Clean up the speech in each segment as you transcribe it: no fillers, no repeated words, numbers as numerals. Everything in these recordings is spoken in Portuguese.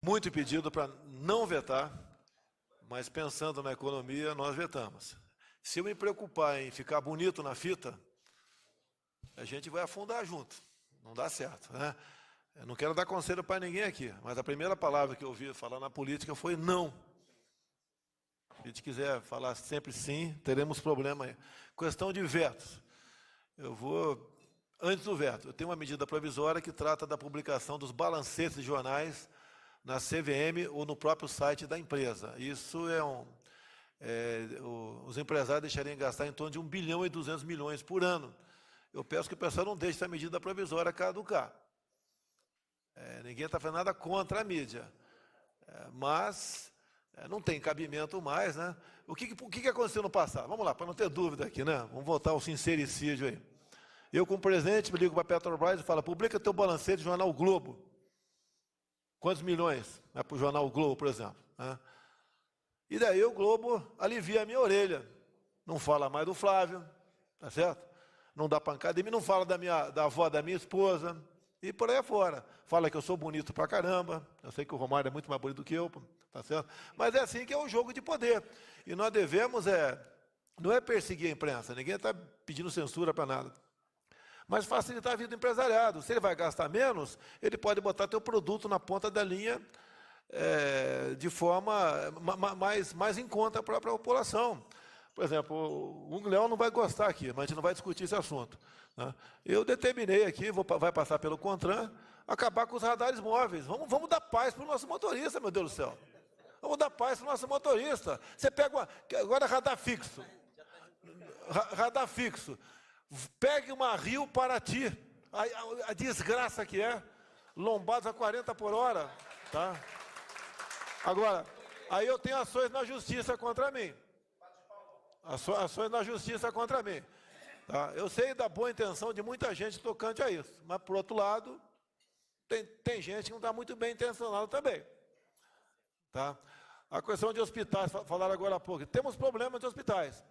muito pedido para não vetar, mas pensando na economia, nós vetamos. Se eu me preocupar em ficar bonito na fita, a gente vai afundar junto. Não dá certo, né? Eu não quero dar conselho para ninguém aqui, mas a primeira palavra que eu ouvi falar na política foi não. Se a gente quiser falar sempre sim, teremos problema aí. Questão de vetos. Antes do veto, eu tenho uma medida provisória que trata da publicação dos balancetes de jornais na CVM ou no próprio site da empresa. Isso os empresários deixariam de gastar em torno de 1 bilhão e 200 milhões por ano. Eu peço que o pessoal não deixe essa medida provisória caducar. Ninguém está fazendo nada contra a mídia, mas não tem cabimento mais, né? O que aconteceu no passado? Vamos lá, para não ter dúvida aqui, né? Vamos voltar ao sincericídio aí. Eu, como presidente, me ligo para a Petrobras e falo, publica teu balancete do jornal o Globo. Quantos milhões? Para o jornal o Globo, por exemplo. Né? E daí o Globo alivia a minha orelha. Não fala mais do Flávio, tá certo? Não dá pancada em mim, não fala da avó da minha esposa, e por aí afora. Fala que eu sou bonito pra caramba, eu sei que o Romário é muito mais bonito do que eu, tá certo? Mas é assim que é um jogo de poder. E nós devemos, não é perseguir a imprensa, ninguém está pedindo censura para nada. Mas facilitar a vida do empresariado. Se ele vai gastar menos, ele pode botar teu produto na ponta da linha de forma mais em conta para a população. Por exemplo, o Leão não vai gostar aqui, mas a gente não vai discutir esse assunto. Né? Eu determinei aqui, vai passar pelo CONTRAN, acabar com os radares móveis. Vamos dar paz para o nosso motorista, meu Deus do céu. Vamos dar paz para o nosso motorista. Você pega agora radar fixo. Radar fixo. Pegue uma Rio Paraty. A desgraça que é. Lombados a 40 por hora. Tá? Agora, aí eu tenho ações na justiça contra mim. Ações na justiça contra mim. Tá? Eu sei da boa intenção de muita gente tocante a isso, mas, por outro lado, tem gente que não está muito bem intencionada também. Tá? A questão de hospitais, falaram agora há pouco, temos problemas de hospitais.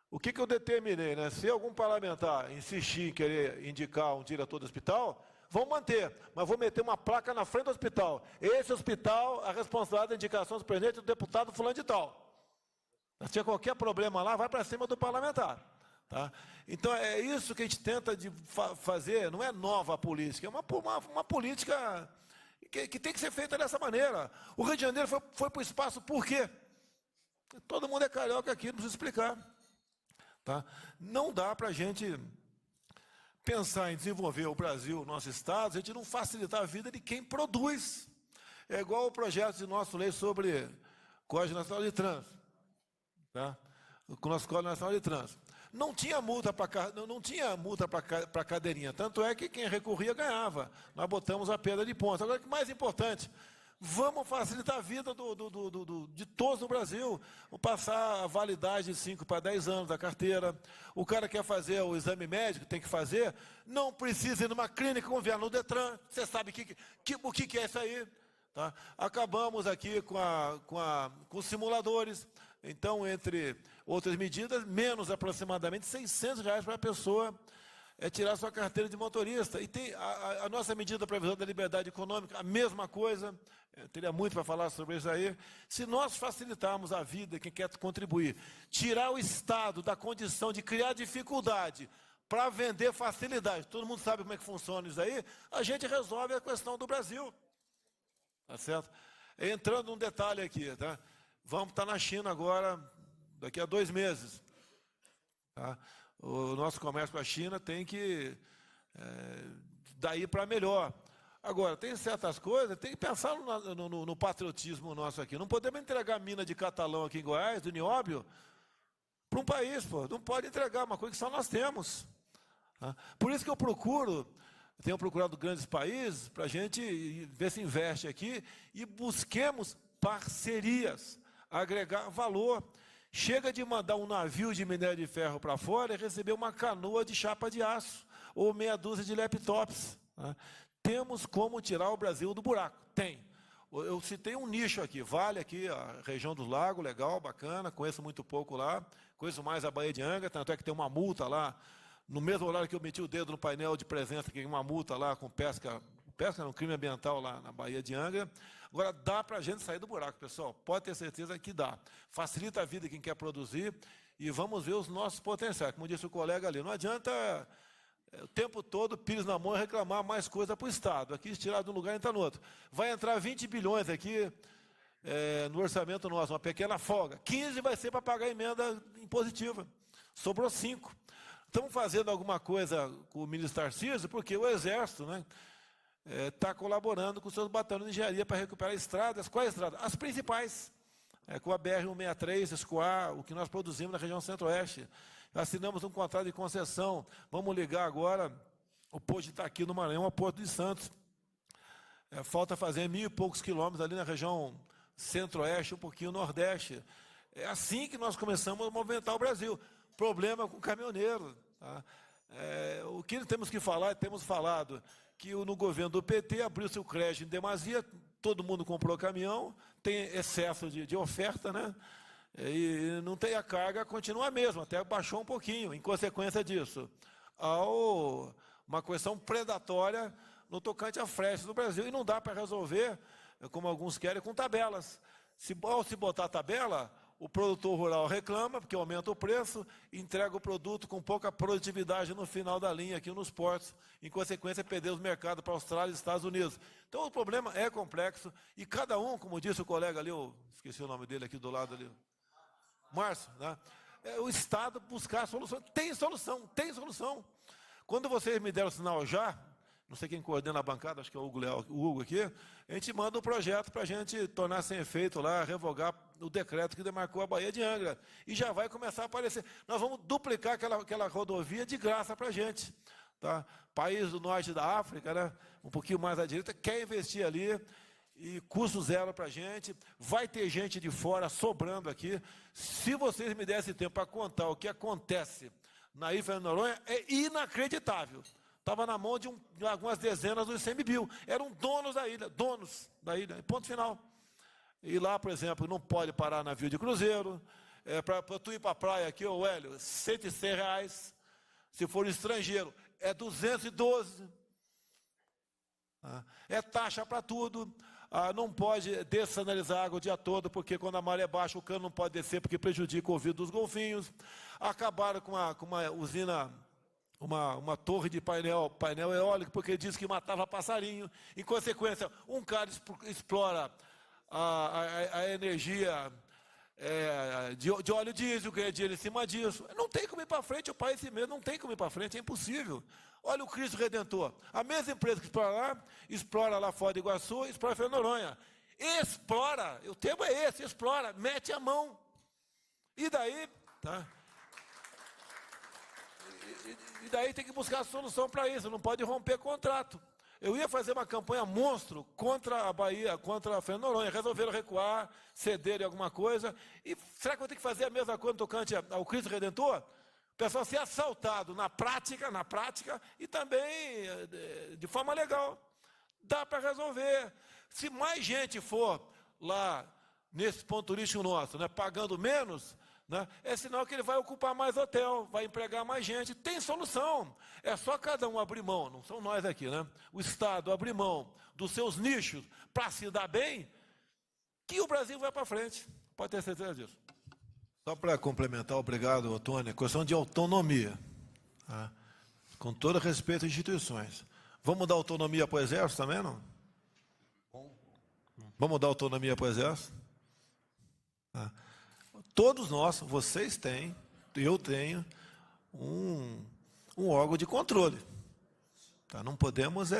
O que eu determinei? Né? Se algum parlamentar insistir em querer indicar um diretor do hospital, vão manter, mas vou meter uma placa na frente do hospital. Esse hospital, a responsabilidade da indicação do presidente do deputado fulano de tal. Se tiver qualquer problema lá, vai para cima do parlamentar. Tá? Então, é isso que a gente tenta fazer, não é nova política, é uma política que tem que ser feita dessa maneira. O Rio de Janeiro foi para o espaço por quê? Todo mundo é carioca aqui, não precisa explicar. Tá? Não dá para a gente pensar em desenvolver o Brasil, o nosso Estado, se a gente não facilitar a vida de quem produz. É igual o projeto de nossa lei sobre Código Nacional de Trânsito. Tá? Com o nosso Código Nacional de Trânsito. Não tinha multa para cadeirinha, tanto é que quem recorria ganhava. Nós botamos a perda de pontos. Agora, o que mais importante, vamos facilitar a vida de todos no Brasil. Vamos passar a validade de 5 para 10 anos da carteira. O cara quer fazer o exame médico, tem que fazer, não precisa ir numa clínica confiar no Detran. Você sabe o que é isso aí. Tá? Acabamos aqui com os simuladores. Então, entre outras medidas, menos aproximadamente R$600 para a pessoa tirar sua carteira de motorista. E tem a nossa medida provisória da liberdade econômica, a mesma coisa, teria muito para falar sobre isso aí. Se nós facilitarmos a vida, quem quer contribuir, tirar o Estado da condição de criar dificuldade para vender facilidade, todo mundo sabe como é que funciona isso aí, a gente resolve a questão do Brasil. Tá certo? Entrando num detalhe aqui, tá? Vamos estar na China agora, daqui a 2 meses. Tá? O nosso comércio com a China tem que daí para melhor. Agora, tem certas coisas, tem que pensar no patriotismo nosso aqui. Não podemos entregar mina de Catalão aqui em Goiás, do Nióbio, para um país, pô. Não pode entregar uma coisa que só nós temos. Tá? Por isso que eu tenho procurado grandes países para a gente ver se investe aqui e busquemos parcerias, agregar valor. Chega de mandar um navio de minério de ferro para fora e receber uma canoa de chapa de aço ou meia dúzia de laptops. Né? Temos como tirar o Brasil do buraco. Tem. Eu citei um nicho aqui, Vale aqui, a região do Lago, legal, bacana, conheço muito pouco lá, conheço mais a Baía de Angra, tanto é que tem uma multa lá, no mesmo horário que eu meti o dedo no painel de presença, que tem uma multa lá com pesca pesca, é um crime ambiental lá na Baía de Angra. Agora, dá para a gente sair do buraco, pessoal. Pode ter certeza que dá. Facilita a vida de quem quer produzir e vamos ver os nossos potenciais. Como disse o colega ali, não adianta o tempo todo pires na mão e reclamar mais coisa para o Estado. Aqui, tirar de um lugar e entrar no outro. Vai entrar 20 bilhões aqui no orçamento nosso, uma pequena folga. 15 vai ser para pagar a emenda impositiva. Sobrou 5. Estamos fazendo alguma coisa com o ministro Tarcísio, porque o Exército, né, está colaborando com os seus batalhões de engenharia para recuperar estradas. Quais estradas? As principais, com a BR-163, Escoar, o que nós produzimos na região centro-oeste. Assinamos um contrato de concessão. Vamos ligar agora o Porto de Itaqui, no Maranhão, ao Porto de Santos. Falta fazer 1.000 e poucos quilômetros ali na região centro-oeste, um pouquinho nordeste. É assim que nós começamos a movimentar o Brasil. Problema com o caminhoneiro. Tá? O que temos que falar, temos falado, que no governo do PT abriu-se o crédito em demasia, todo mundo comprou caminhão, tem excesso de oferta, né? E não tem a carga, continua a mesma, até baixou um pouquinho, em consequência disso. Há uma questão predatória no tocante a frete no Brasil, e não dá para resolver, como alguns querem, com tabelas. Ao se botar tabela, o produtor rural reclama, porque aumenta o preço, entrega o produto com pouca produtividade no final da linha, aqui nos portos. Em consequência, perdeu os mercados para a Austrália e Estados Unidos. Então, o problema é complexo, e cada um, como disse o colega ali, eu esqueci o nome dele aqui do lado ali, Márcio, né? O Estado buscar solução. Tem solução, tem solução. Quando vocês me deram o sinal já, não sei quem coordena a bancada, acho que é o Hugo aqui, a gente manda um projeto para a gente tornar sem efeito lá, revogar o decreto que demarcou a Baía de Angra. E já vai começar a aparecer. Nós vamos duplicar aquela rodovia de graça para a gente. Tá? País do norte da África, né? Um pouquinho mais à direita, quer investir ali, e custo zero para a gente. Vai ter gente de fora sobrando aqui. Se vocês me dessem tempo para contar o que acontece na Ilha de Noronha, é inacreditável. Estava na mão de algumas dezenas do ICMBio. Eram donos da ilha, ponto final. E lá, por exemplo, não pode parar navio de cruzeiro. Para tu ir para a praia aqui, ô Hélio, R$ 106. Se for estrangeiro, é 212. É taxa para tudo. Não pode dessanalizar a água o dia todo, porque quando a maré baixa, o cano não pode descer, porque prejudica o ouvido dos golfinhos. Acabaram com uma usina, uma torre de painel eólico, porque diz que matava passarinho. Em consequência, um cara explora a energia de óleo diesel, ganha dinheiro em cima disso. Não tem como ir para frente, o país mesmo não tem como ir para frente, é impossível. Olha o Cristo Redentor. A mesma empresa que explora lá fora de Iguaçu, explora Fernando de Noronha. Explora, o termo é esse, explora, mete a mão. E daí, tá? E daí tem que buscar a solução para isso, não pode romper contrato. Eu ia fazer uma campanha monstro contra a Bahia, contra a Fernando de Noronha, resolveram recuar, cederem alguma coisa. E será que eu tenho que fazer a mesma coisa no tocante ao Cristo Redentor? O pessoal ser assaltado na prática, e também de forma legal. Dá para resolver. Se mais gente for lá nesse ponto turístico nosso, né, pagando menos, né, é sinal que ele vai ocupar mais hotel, vai empregar mais gente. Tem solução. É só cada um abrir mão, não são nós aqui, né? O Estado abrir mão dos seus nichos para se dar bem, que o Brasil vai para frente. Pode ter certeza disso. Só para complementar, obrigado, Otônio, questão de autonomia. Tá? Com todo respeito às instituições. Vamos dar autonomia para o Exército também, não? Vamos dar autonomia para o Exército? Tá? Todos nós, vocês têm, eu tenho, um órgão de controle. Tá? Não podemos,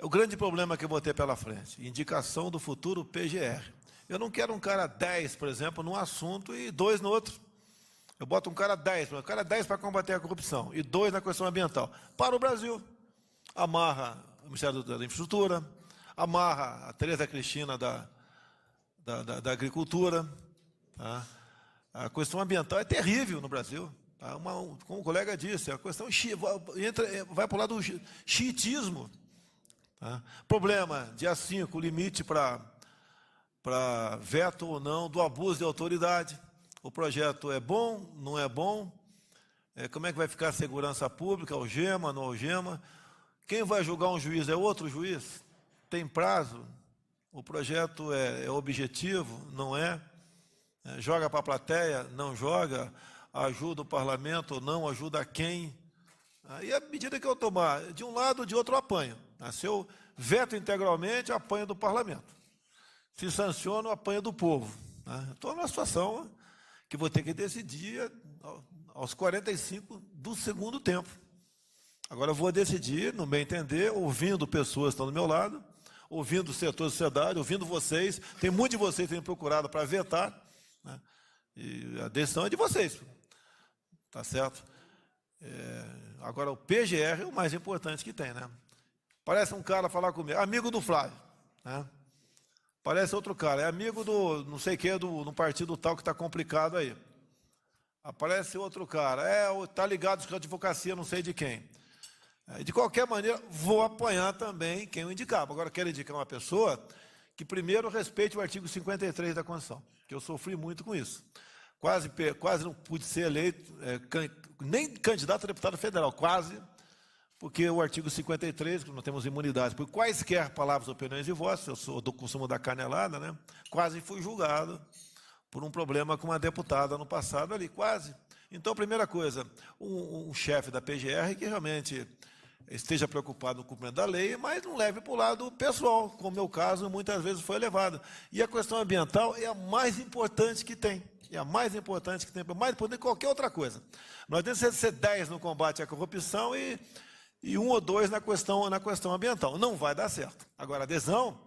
o grande problema que eu vou ter pela frente, indicação do futuro PGR. Eu não quero um cara 10, por exemplo, num assunto e 2 no outro. Eu boto um cara 10 para combater a corrupção e 2 na questão ambiental. Para o Brasil. Amarra o Ministério da Infraestrutura, amarra a Tereza Cristina da Agricultura. Tá? A questão ambiental é terrível no Brasil. Tá? Como o colega disse, a questão vai para o lado do xiitismo. Tá? Problema, dia 5, limite para veto ou não do abuso de autoridade. O projeto é bom, não é bom? Como é que vai ficar a segurança pública, algema, não algema? Quem vai julgar um juiz é outro juiz? Tem prazo? O projeto é objetivo? Não é? Joga para a plateia? Não joga? Ajuda o parlamento ou não? Ajuda quem? E a medida que eu tomar, de um lado ou de outro, eu apanho. Se eu veto integralmente, eu apanho do parlamento. Se sanciono, eu apanho do povo. Estou numa situação que vou ter que decidir aos 45 do segundo tempo. Agora eu vou decidir, no meu entender, ouvindo pessoas que estão do meu lado, ouvindo o setor da sociedade, ouvindo vocês. Tem muitos de vocês que têm procurado para vetar, né? E a decisão é de vocês. Tá certo? Agora, o PGR é o mais importante que tem, né? Parece um cara falar comigo, amigo do Flávio, né? Parece outro cara, é amigo do não sei o que, no partido tal que está complicado aí. Aparece outro cara, está ligado com a advocacia, não sei de quem. De qualquer maneira, vou apanhar também quem eu indicar. Agora, quero indicar uma pessoa que primeiro respeite o artigo 53 da Constituição, que eu sofri muito com isso. Quase não pude ser eleito, nem candidato a deputado federal, quase, porque o artigo 53, que nós temos imunidade por quaisquer palavras, opiniões e votos, eu sou do consumo da canelada, né? Quase fui julgado por um problema com uma deputada no passado ali, quase. Então, primeira coisa, um chefe da PGR que realmente esteja preocupado no cumprimento da lei, mas não leve para o lado pessoal, como é o meu caso, muitas vezes foi levado. E a questão ambiental é a mais importante que tem. É a mais importante que tem, mais importante que qualquer outra coisa. Nós temos que ser 10 no combate à corrupção e 1 ou 2 na questão ambiental. Não vai dar certo. Agora, a adesão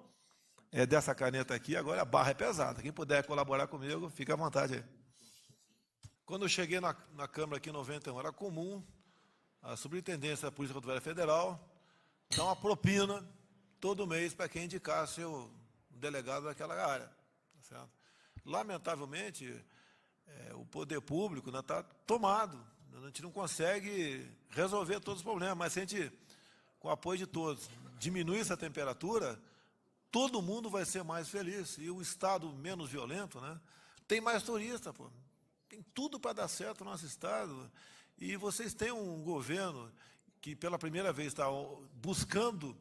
é dessa caneta aqui, agora a barra é pesada. Quem puder colaborar comigo, fica à vontade aí. Quando eu cheguei na Câmara aqui em 91, era comum a Superintendência da Polícia Rodoviária Federal dar uma propina todo mês para quem indicasse o delegado daquela área. Tá certo? Lamentavelmente, o poder público está tomado. A gente não consegue resolver todos os problemas, mas se a gente, com o apoio de todos, diminuir essa temperatura, todo mundo vai ser mais feliz. E o estado menos violento, né, tem mais turista, pô. Tem tudo para dar certo no nosso estado. E vocês têm um governo que, pela primeira vez, está buscando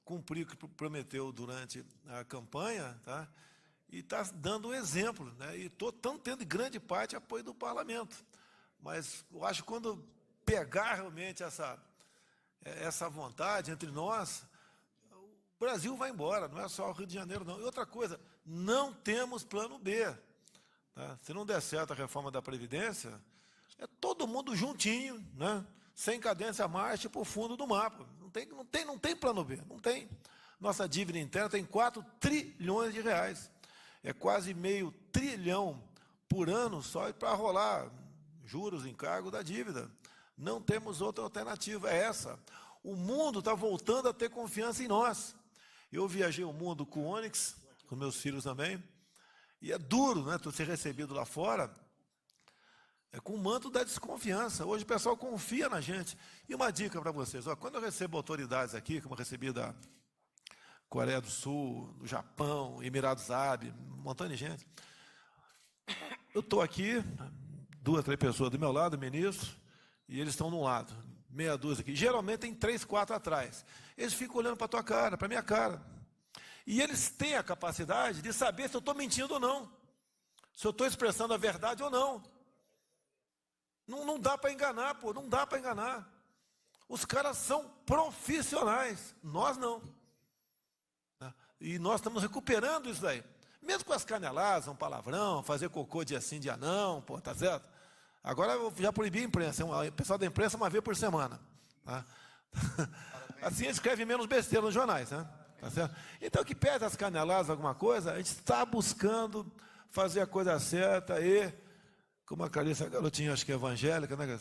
cumprir o que prometeu durante a campanha, tá? E está dando um exemplo, né? E estão tendo grande parte apoio do parlamento. Mas eu acho que quando pegar realmente essa vontade entre nós, o Brasil vai embora, não é só o Rio de Janeiro, não. E outra coisa, não temos plano B. Tá? Se não der certo a reforma da Previdência, é todo mundo juntinho, né? Sem cadência marcha para o fundo do mapa. Não tem plano B, não tem. Nossa dívida interna tem 4 trilhões de reais. É quase meio trilhão por ano só para rolar juros, encargo da dívida. Não temos outra alternativa, é essa. O mundo está voltando a ter confiança em nós. Eu viajei o mundo com o Onix, com meus filhos também, e é duro, né, tu ser recebido lá fora, com o manto da desconfiança. Hoje o pessoal confia na gente. E uma dica para vocês, quando eu recebo autoridades aqui, como eu recebi da Coreia do Sul, do Japão, Emirados Árabes, um montão de gente, eu estou aqui, 2, 3 pessoas do meu lado, ministro, e eles estão de um lado, meia dúzia aqui. Geralmente tem 3, 4 atrás. Eles ficam olhando para a tua cara, para a minha cara. E eles têm a capacidade de saber se eu estou mentindo ou não, se eu estou expressando a verdade ou não. Não dá para enganar, pô, não dá para enganar. Os caras são profissionais, nós não. E nós estamos recuperando isso daí. Mesmo com as caneladas, um palavrão, fazer cocô dia sim, dia não, pô, tá certo? Agora eu já proibi a imprensa, o pessoal da imprensa uma vez por semana. Tá? Assim escreve menos besteira nos jornais, né? Tá certo? Então, que pede as caneladas, alguma coisa, a gente está buscando fazer a coisa certa e, como a Clarice, a garotinha, acho que é evangélica, né?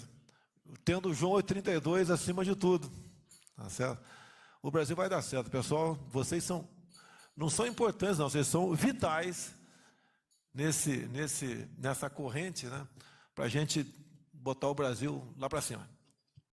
Tendo o João 8,32 acima de tudo. Tá certo? O Brasil vai dar certo, pessoal. Vocês não são importantes, não, vocês são vitais nessa corrente, né, para a gente botar o Brasil lá para cima.